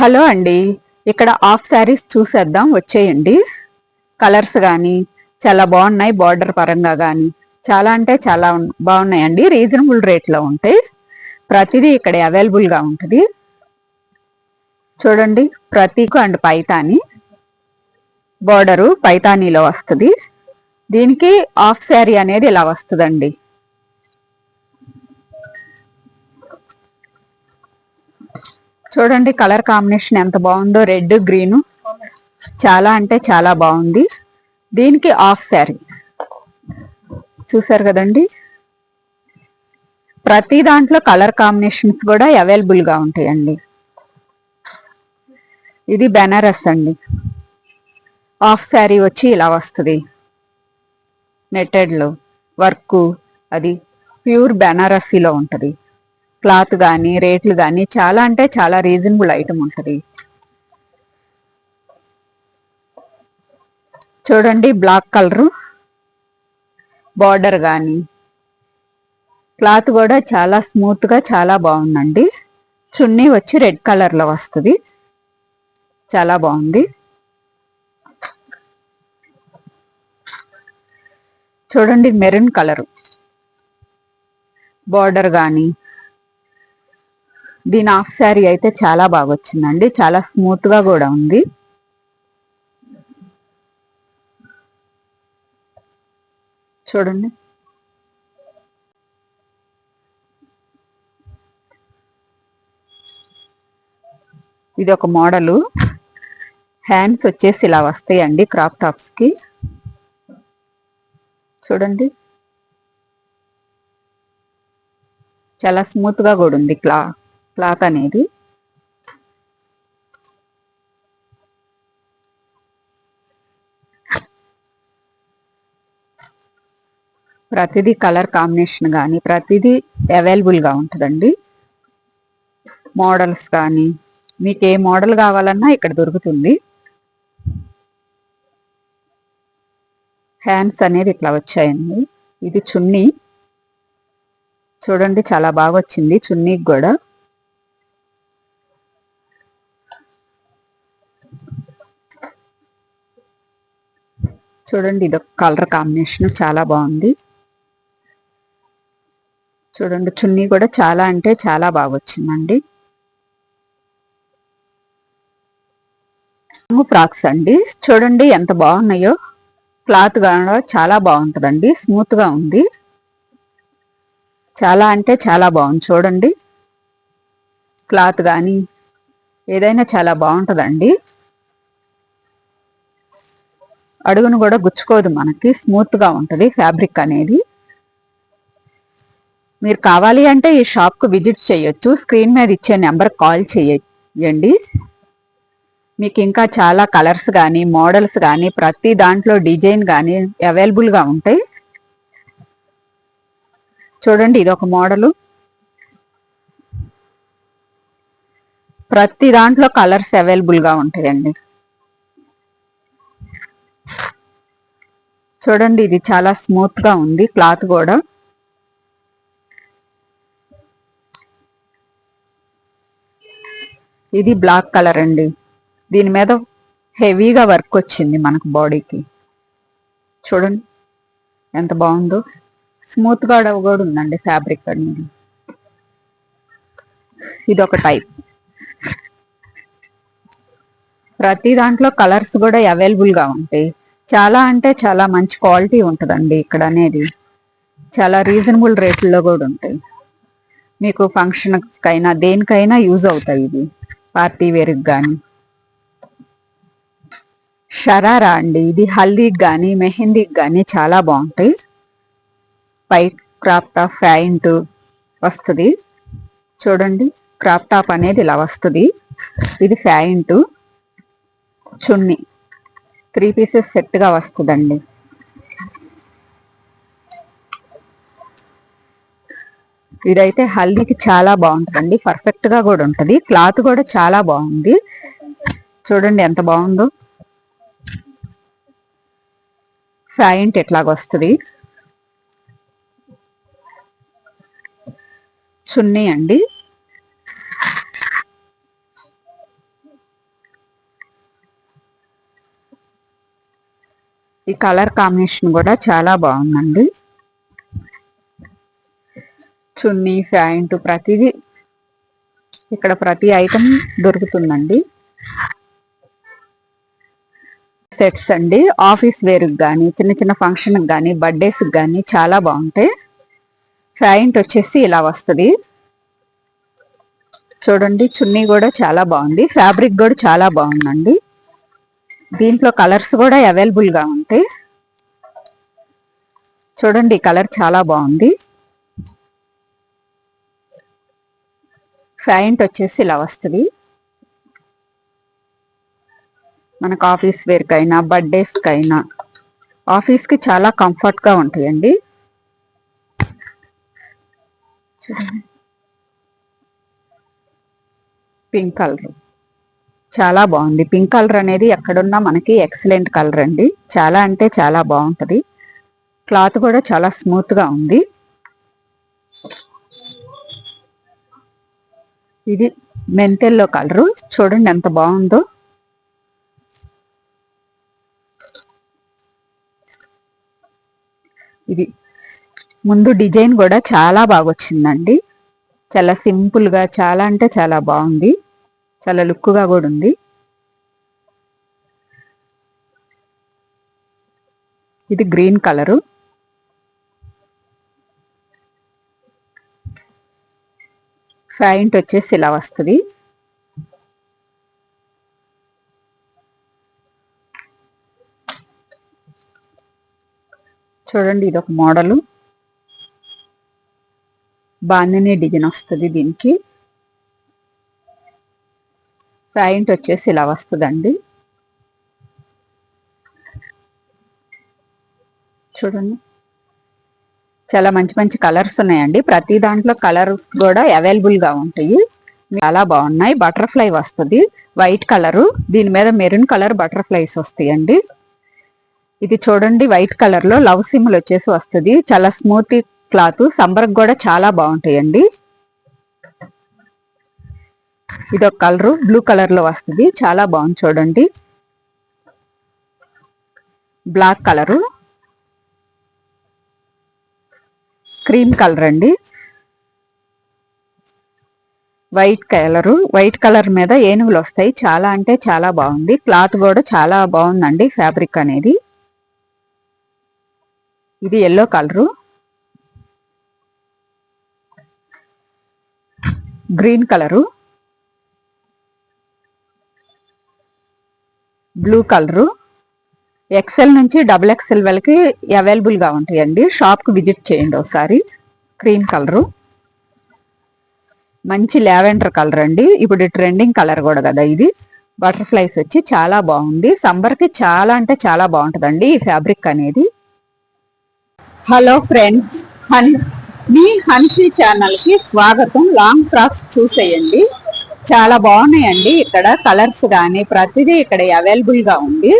Hello అండి. ఇక్కడ half saris చూసేద్దాం, వచ్చేయండి. కలర్స్ కానీ చాలా బాగున్నాయి, బార్డర్ పరంగా కానీ చాలా అంటే చాలా బాగున్నాయండి. రీజనబుల్ రేట్లో ఉంటాయి. ప్రతిదీ ఇక్కడ అవైలబుల్గా ఉంటుంది. చూడండి, ప్రతీకు అండ్ పైతాని బార్డరు పైతానీలో వస్తుంది. దీనికి హాఫ్ శారీ అనేది ఇలా వస్తుందండి. చూడండి కలర్ కాంబినేషన్ ఎంత బాగుందో, రెడ్ గ్రీన్ చాలా అంటే చాలా బాగుంది. దీనికి హాఫ్ శారీ చూసారు కదండి. ప్రతి దాంట్లో కలర్ కాంబినేషన్స్ కూడా అవైలబుల్గా ఉంటాయండి. ఇది బెనారస్ అండి. హాఫ్ శారీ వచ్చి ఇలా వస్తుంది. నెట్టెడ్లో వర్క్ అది ప్యూర్ బెనారస్సీలో ఉంటుంది. క్లాత్ కానీ రేట్లు కానీ చాలా అంటే చాలా రీజనబుల్ ఐటమ్ ఉంటుంది. చూడండి బ్లాక్ కలరు బార్డర్ కానీ క్లాత్ కూడా చాలా స్మూత్గా చాలా బాగుందండి. చున్నీ వచ్చి రెడ్ కలర్లో వస్తుంది. చాలా బాగుంది. చూడండి మెరూన్ కలరు బార్డర్ కానీ దీని హాఫ్ శారీ అయితే చాలా బాగా వచ్చిందండి. చాలా స్మూత్గా కూడా ఉంది. చూడండి ఇది ఒక మోడలు. హ్యాండ్స్ వచ్చేసి ఇలా వస్తాయండి క్రాప్ టాప్స్కి. చూడండి చాలా స్మూత్గా కూడా ఉంది క్లాత్ అనేది. ప్రతిదీ కలర్ కాంబినేషన్ కానీ ప్రతిదీ అవైలబుల్గా ఉంటుందండి. మోడల్స్ కానీ మీకు ఏ మోడల్ కావాలన్నా ఇక్కడ దొరుకుతుంది. హ్యాండ్స్ అనేది ఇట్లా వచ్చాయండి. ఇది చున్నీ. చూడండి చాలా బాగా వచ్చింది చున్నీకి కూడా. చూడండి ఇదొక కలర్ కాంబినేషన్ చాలా బాగుంది. చూడండి చున్నీ కూడా చాలా అంటే చాలా బాగా వచ్చిందండి. ఫ్రాక్స్ అండి. చూడండి ఎంత బాగున్నాయో. క్లాత్ కూడా చాలా బాగుంటుందండి. స్మూత్గా ఉంది. చాలా అంటే చాలా బాగుంది. చూడండి క్లాత్ కానీ ఏదైనా చాలా బాగుంటుందండి. అడుగును కూడా గుచ్చుకోదు మనకి. స్మూత్గా ఉంటుంది ఫ్యాబ్రిక్ అనేది. మీరు కావాలి అంటే ఈ షాప్కు విజిట్ చేయొచ్చు. స్క్రీన్ మీద ఇచ్చే నెంబర్ కాల్ చేయండి. మీకు ఇంకా చాలా కలర్స్ కానీ మోడల్స్ కానీ ప్రతి దాంట్లో డిజైన్ కానీ అవైలబుల్గా ఉంటాయి. చూడండి ఇది ఒక మోడలు. ప్రతి దాంట్లో కలర్స్ అవైలబుల్గా ఉంటాయండి. చూడండి ఇది చాలా స్మూత్గా ఉంది క్లాత్ కూడా. ఇది బ్లాక్ కలర్ అండి. దీని మీద హెవీగా వర్క్ వచ్చింది మనకు బాడీకి. చూడండి ఎంత బాగుందో. స్మూత్గా కూడా ఉందండి ఫ్యాబ్రిక్ అనేది. ఇది ఒక టైప్. ప్రతి దాంట్లో కలర్స్ కూడా అవైలబుల్గా ఉంటాయి. చాలా అంటే చాలా మంచి క్వాలిటీ ఉంటుందండి ఇక్కడ అనేది. చాలా రీజనబుల్ రేట్లలో కూడా ఉంటాయి. మీకు ఫంక్షన్కైనా దేనికైనా యూజ్ అవుతాయి. ఇది పార్టీ వేర్కి కానీ. షరారా అండి. ఇది హల్దీకి కానీ మెహందీకి కానీ చాలా బాగుంటాయి. పై క్రాప్ టాప్ ప్యాంట్ వస్తుంది. చూడండి క్రాప్ టాప్ అనేది ఇలా వస్తుంది. ఇది ప్యాంటు చున్నీ 3 పీసెస్ సెట్గా వస్తుందండి. ఇదైతే హల్దీకి చాలా బాగుంటుందండి. పర్ఫెక్ట్గా కూడా ఉంటుంది. క్లాత్ కూడా చాలా బాగుంది. చూడండి ఎంత బాగుందో. ప్యాంట్ ఎట్లాగొస్తుంది. చున్నీ అండి. ఈ కలర్ కాంబినేషన్ కూడా చాలా బాగుందండి. చున్నీ, ప్యాంటు ప్రతిదీ ఇక్కడ ప్రతి ఐటమ్ దొరుకుతుందండి. సెట్స్ అండి, ఆఫీస్ వేర్కి కానీ, చిన్న చిన్న ఫంక్షన్కి కానీ, బర్త్డేస్కి కానీ చాలా బాగుంటాయి. ప్యాంట్ వచ్చేసి ఇలా వస్తుంది. చూడండి, చున్నీ కూడా చాలా బాగుంది. ఫ్యాబ్రిక్ కూడా చాలా బాగుందండి. దీంట్లో కలర్స్ కూడా అవైలబుల్గా ఉంటాయి. చూడండి, కలర్ చాలా బాగుంది. ప్యాంట్ వచ్చేసి ఇలా వస్తుంది. మనకు ఆఫీస్ వేర్కైనా, బర్త్డేస్కైనా, ఆఫీస్కి చాలా కంఫర్ట్గా ఉంటాయండి. పింక్ కలర్ చాలా బాగుంది. పింక్ కలర్ అనేది ఎక్కడున్నా మనకి ఎక్సలెంట్ కలర్ అండి. చాలా అంటే చాలా బాగుంటుంది. క్లాత్ కూడా చాలా స్మూత్గా ఉంది. ఇది మెంతెల్లో కలరు, చూడండి ఎంత బాగుందో. ఇది ముందు డిజైన్ కూడా చాలా బాగా వచ్చిందండి. చాలా సింపుల్గా, చాలా అంటే చాలా బాగుంది. చాలా లుక్గా కూడా ఉంది. ఇది గ్రీన్ కలరు. ప్యాంట్ వచ్చేసి ఇలా వస్తుంది. చూడండి, ఇది ఒక మోడలు. బాందిని డిజైన్ వస్తుంది దీనికి. ప్యాంట్ వచ్చేసి ఇలా వస్తుందండి. చూడండి, చాలా మంచి మంచి కలర్స్ ఉన్నాయండి. ప్రతి దాంట్లో కలర్స్ కూడా అవైలబుల్గా ఉంటాయి. చాలా బాగున్నాయి. బటర్ఫ్లై వస్తుంది, వైట్ కలరు. దీని మీద మెరూన్ కలర్ బటర్ఫ్లైస్ వస్తాయండి. ఇది చూడండి, వైట్ కలర్ లో లవ్ సింబల్ వచ్చేసి వస్తుంది. చాలా స్మూత్ క్లాత్, సంబర్కి కూడా చాలా బాగుంటాయండి. ఇది ఒక కలరు, బ్లూ కలర్ లో వస్తుంది. చాలా బాగుంది. చూడండి, బ్లాక్ కలరు, క్రీమ్ కలర్ అండి, వైట్ కలరు. వైట్ కలర్ మీద ఏనుగులు వస్తాయి. చాలా అంటే చాలా బాగుంది. క్లాత్ కూడా చాలా బాగుందండి, ఫ్యాబ్రిక్ అనేది. ఇది yellow colour, green colour, blue colour. XL నుంచి డబుల్ ఎక్సెల్ వాళ్ళకి అవైలబుల్గా ఉంటాయండి. షాప్కి విజిట్ చేయండి ఒకసారి. క్రీమ్ కలరు, మంచి లావెండర్ కలర్ అండి. ఇప్పుడు ట్రెండింగ్ కలర్ కూడా కదా ఇది. బటర్ఫ్లైస్ వచ్చి చాలా బాగుంది. సమ్మర్కి చాలా అంటే చాలా బాగుంటుందండి ఈ ఫ్యాబ్రిక్ అనేది. హలో ఫ్రెండ్స్, మీ హన్సీ ఛానల్కి స్వాగతం. లాంగ్ ఫ్రాక్స్ చూసేయండి, చాలా బాగున్నాయండి. ఇక్కడ కలర్స్ కానీ ప్రతిదీ ఇక్కడ అవైలబుల్గా ఉంది.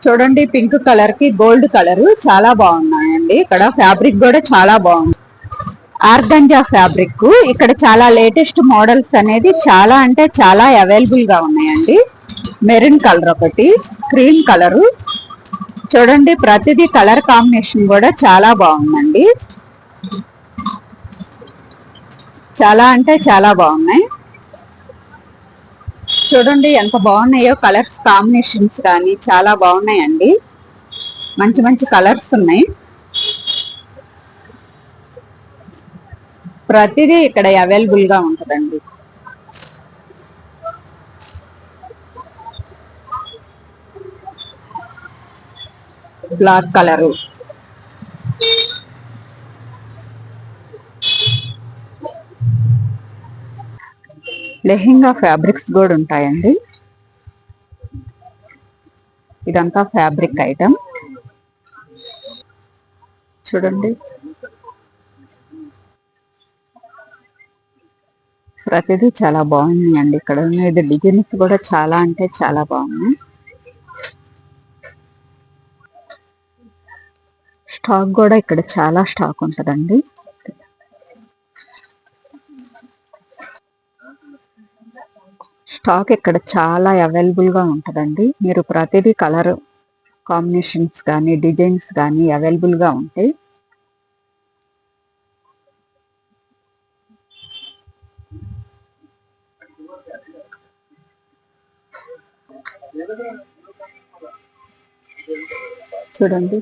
చూడండి, పింక్ కలర్కి గోల్డ్ కలర్ చాలా బాగున్నాయండి. ఇక్కడ ఫ్యాబ్రిక్ కూడా చాలా బాగుంది. Organza fabric. ఇక్కడ చాలా లేటెస్ట్ మోడల్స్ అనేది చాలా అంటే చాలా అవైలబుల్గా ఉన్నాయండి. మెరూన్ కలర్ ఒకటి, క్రీమ్ కలరు. చూడండి, ప్రతిదీ కలర్ కాంబినేషన్ కూడా చాలా బాగుందండి. చాలా అంటే చాలా బాగున్నాయి. చూడండి ఎంత బాగున్నాయో కలర్స్ కాంబినేషన్స్ కానీ చాలా బాగున్నాయండి. మంచి మంచి కలర్స్ ఉన్నాయి. ప్రతిదీ ఇక్కడ అవైలబుల్గా ఉంటుందండి. బ్లాక్ కలరు, లెహెంగా ఫ్యాబ్రిక్స్ కూడా ఉంటాయండి. ఇదంతా ఫ్యాబ్రిక్ ఐటమ్. చూడండి, ప్రతిదీ చాలా బాగున్నాయండి. ఇక్కడ ఉన్నది డిజైన్స్ కూడా చాలా అంటే చాలా బాగున్నాయి. స్టాక్ కూడా ఇక్కడ చాలా స్టాక్ ఉంటుందండి. స్టాక్ ఇక్కడ చాలా అవైలబుల్గా ఉంటుందండి. మీరు ప్రతిదీ కలర్ కాంబినేషన్స్ కానీ డిజైన్స్ కానీ అవైలబుల్గా ఉంటాయి. చూడండి